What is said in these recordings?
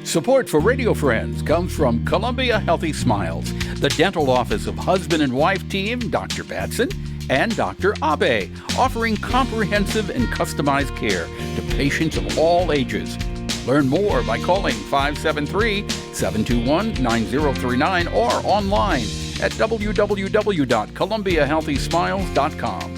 Support for Radio Friends comes from Columbia Healthy Smiles, the dental office of husband and wife team Dr. Batson and Dr. Abe, offering comprehensive and customized care to patients of all ages. Learn more by calling 573-721-9039 or online at www.columbiahealthysmiles.com.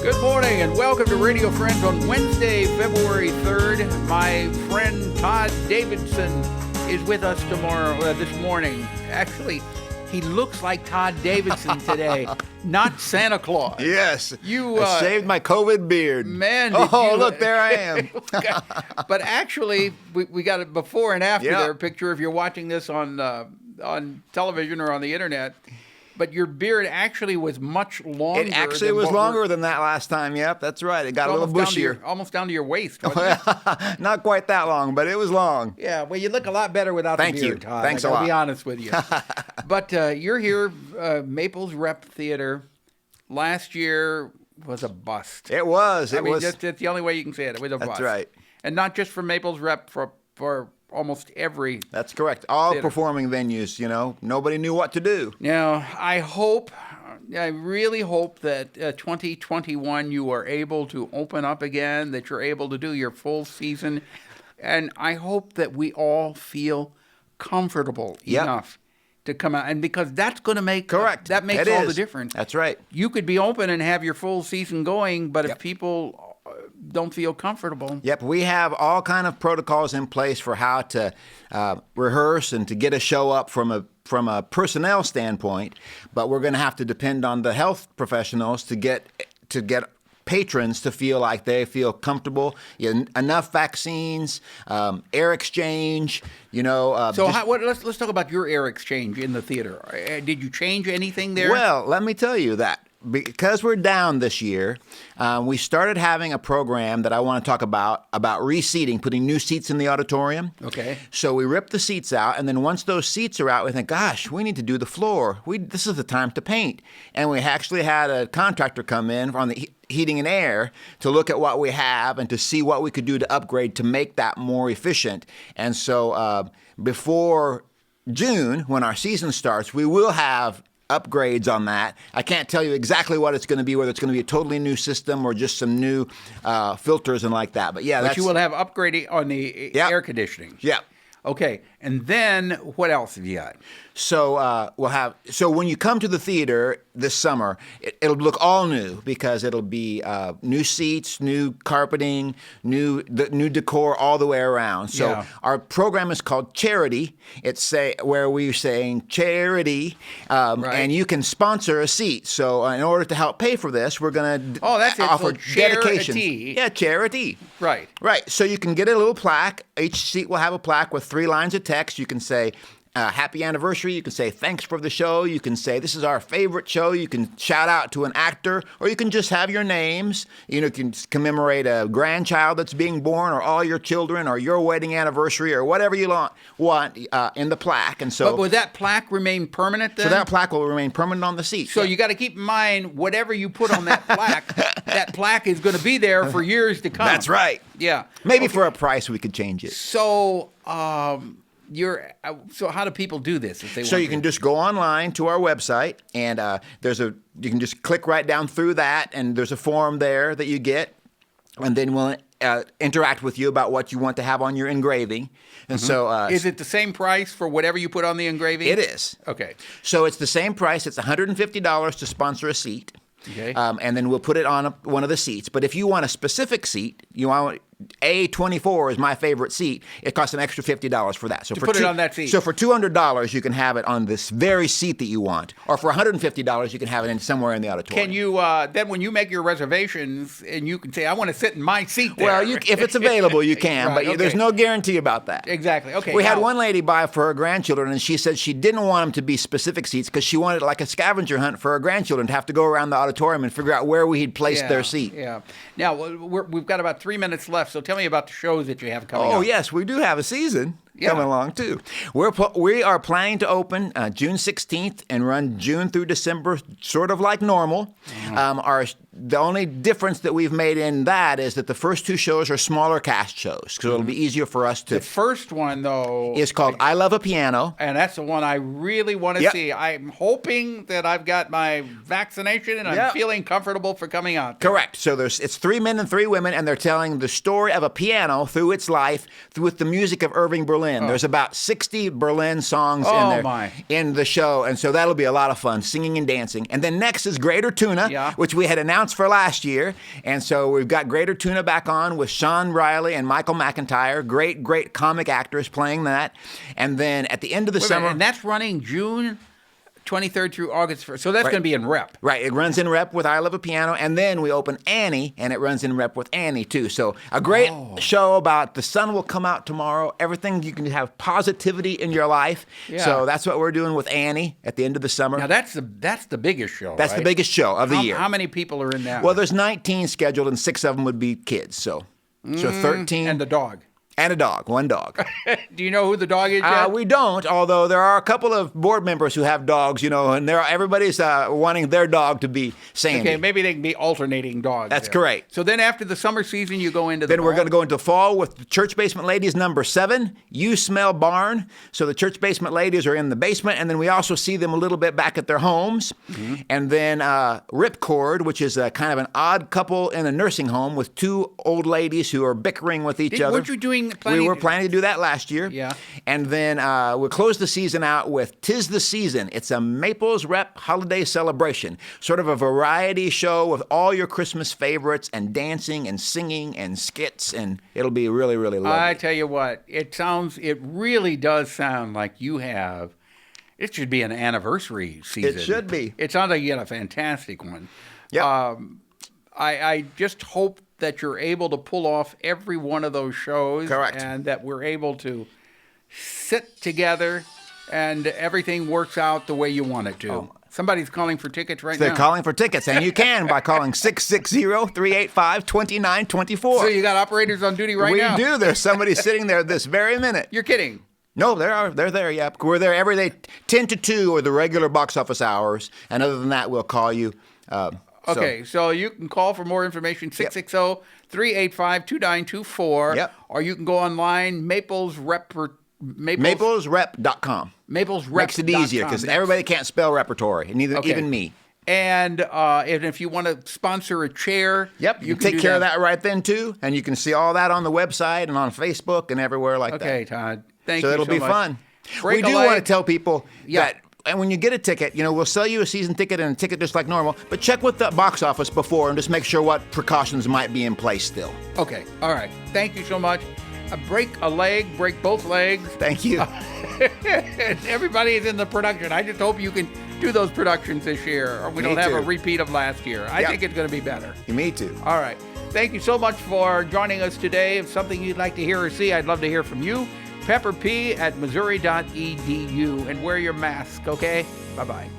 Good morning and welcome to Radio Friends on Wednesday, February 3rd. My friend Todd Davison is with us this morning. Actually, he looks like Todd Davison today, not Santa Claus. Yes, I saved my COVID beard. Man, look, there I am. But actually, we got a before and after there picture if you're watching this on television or on the internet. But your beard actually was much longer. It actually was longer than that last time. Yep, that's right. It got a little bushier. Almost down to your waist, wasn't it? Not quite that long, but it was long. Yeah, well, you look a lot better without the beard, Todd. Thanks a lot. I'll be honest with you. But you're here, Maples Rep Theatre. Last year was a bust. It was. I mean, that's the only way you can say it. It was a bust. That's right. And not just for Maples Rep, for almost every. That's correct. All theater. Performing venues, nobody knew what to do. Now, I really hope that 2021 you are able to open up again, that you're able to do your full season. And I hope that we all feel comfortable enough to come out. And because that's going to make. Correct. That makes all the difference. That's right. You could be open and have your full season going, but if people don't feel comfortable. Yep, we have all kind of protocols in place for how to rehearse and to get a show up from a personnel standpoint, but we're going to have to depend on the health professionals to get patrons to feel like they feel comfortable. Enough vaccines, air exchange. Let's talk about your air exchange in the theater. Did you change anything there? Well, let me tell you that. Because we're down this year, we started having a program that I want to talk about reseating, putting new seats in the auditorium. Okay. So we rip the seats out, and then once those seats are out, we think, gosh, we need to do the floor. This is the time to paint. And we actually had a contractor come in on the heating and air to look at what we have and to see what we could do to upgrade to make that more efficient. And so before June, when our season starts, we will have upgrades on that. I can't tell you exactly what it's going to be, whether it's going to be a totally new system or just some new filters and like that. But you will have upgrading on the air conditioning. Yeah. Okay, and then what else have you got? So So when you come to the theater this summer, it'll look all new because it'll be new seats, new carpeting, new decor all the way around. So our program is called Chair-ity. It's where we're saying Chair-ity, and you can sponsor a seat. So in order to help pay for this, we're going to offer dedications. Yeah, Chair-ity. Right. Right. So you can get a little plaque. Each seat will have a plaque with 3 lines of text. You can say, happy anniversary. You can say thanks for the show. You can say this is our favorite show. You can shout out to an actor, or you can just have your names. You can commemorate a grandchild that's being born, or all your children, or your wedding anniversary, or whatever you want in the plaque. And so, but will that plaque remain permanent then? So that plaque will remain permanent on the seat. So you got to keep in mind whatever you put on that plaque. That plaque is going to be there for years to come. That's right. Yeah. Maybe for a price we could change it. So. So how do people do this if they want to? So you can just go online to our website, and you can just click right down through that, and there's a form there that you get, and then we'll interact with you about what you want to have on your engraving. And so is it the same price for whatever you put on the engraving? It is. Okay. So it's the same price. It's $150 to sponsor a seat. Okay. And then we'll put it on one of the seats. But if you want a specific seat, you want A24 is my favorite seat. It costs an extra $50 for that. So put it on that seat. So for $200, you can have it on this very seat that you want. Or for $150, you can have it somewhere in the auditorium. Can you then when you make your reservations and you can say I want to sit in my seat there. Well, if it's available, you can, right, but there's no guarantee about that. Exactly. Okay. We had one lady buy for her grandchildren, and she said she didn't want them to be specific seats because she wanted like a scavenger hunt for her grandchildren to have to go around the auditorium and figure out where we had placed their seat. Yeah. Now we've got about 3 minutes left, so tell me about the shows that you have coming up. Oh yes, we do have a season. coming along too. We are planning to open June 16th and run June through December, sort of like normal. The only difference that we've made in that is that the first 2 shows are smaller cast shows, so it'll be easier for us to. The first one, though, is called I Love a Piano. And that's the one I really want to see. I'm hoping that I've got my vaccination and I'm feeling comfortable for coming out there. Correct. So it's 3 men and 3 women, and they're telling the story of a piano through its life with the music of Irving Berlin. There's about 60 Berlin songs in the show, and so that'll be a lot of fun, singing and dancing. And then next is Greater Tuna, which we had announced for last year. And so we've got Greater Tuna back on with Sean Riley and Michael McIntyre, great comic actors playing that. And then at the end of the summer. And that's running June 23rd through August 1st. So that's going to be in rep. Right. It runs in rep with I Love a Piano. And then we open Annie, and it runs in rep with Annie, too. So a great show about the sun will come out tomorrow. Everything, you can have positivity in your life. Yeah. So that's what we're doing with Annie at the end of the summer. Now, that's the biggest show, That's the biggest show of the year. How many people are in that? Well, there's 19 scheduled, and 6 of them would be kids. So 13. And the dog. And a dog, 1 dog. Do you know who the dog is yet? We don't, although there are a couple of board members who have dogs, and everybody's wanting their dog to be Sandy. Okay, maybe they can be alternating dogs. That's correct. So then after the summer season, you go into Then we're going to go into fall with the Church Basement Ladies number 7, You Smell Barn. So the Church Basement Ladies are in the basement, and then we also see them a little bit back at their homes. And then Ripcord, which is a kind of an odd couple in a nursing home with 2 old ladies who are bickering with each other. Weren't you doing We were planning to do that last year. Yeah. And then we'll close the season out with 'Tis the Season. It's a Maples Rep holiday celebration, sort of a variety show with all your Christmas favorites and dancing and singing and skits, and it'll be really, really lovely. I tell you what, it really does sound like you have, it should be an anniversary season. It should be. It sounds like you got a fantastic one. Yeah. I just hope that you're able to pull off every one of those shows. Correct. And that we're able to sit together and everything works out the way you want it to. Somebody's calling for tickets right now. They're calling for tickets, and you can by calling 660-385-2924. So you got operators on duty right now? We do. There's somebody sitting there this very minute. You're kidding. No, they're there, yeah. We're there every day, 10 to 2 or the regular box office hours, and other than that, we'll call you. Okay, so you can call for more information, 660-385-2924. Yep. Or you can go online, maplesrep.com. Maplesrep.com. Maplesrep.com. Makes it easier because everybody can't spell repertory, and even me. And if you want to sponsor a chair, you can take care of that right then, too. And you can see all that on the website and on Facebook and everywhere like that. Okay, Todd. Thank you so so much. So it'll be fun. We do want to tell people that. And when you get a ticket, we'll sell you a season ticket and a ticket just like normal, but check with the box office before and just make sure what precautions might be in place still. Okay. All right. Thank you so much. Break a leg, break both legs. Thank you. Everybody is in the production. I just hope you can do those productions this year, or we don't have a repeat of last year. I think it's going to be better. Me too. All right. Thank you so much for joining us today. If something you'd like to hear or see, I'd love to hear from you. pepperp@missouri.edu, and wear your mask, okay? Bye-bye.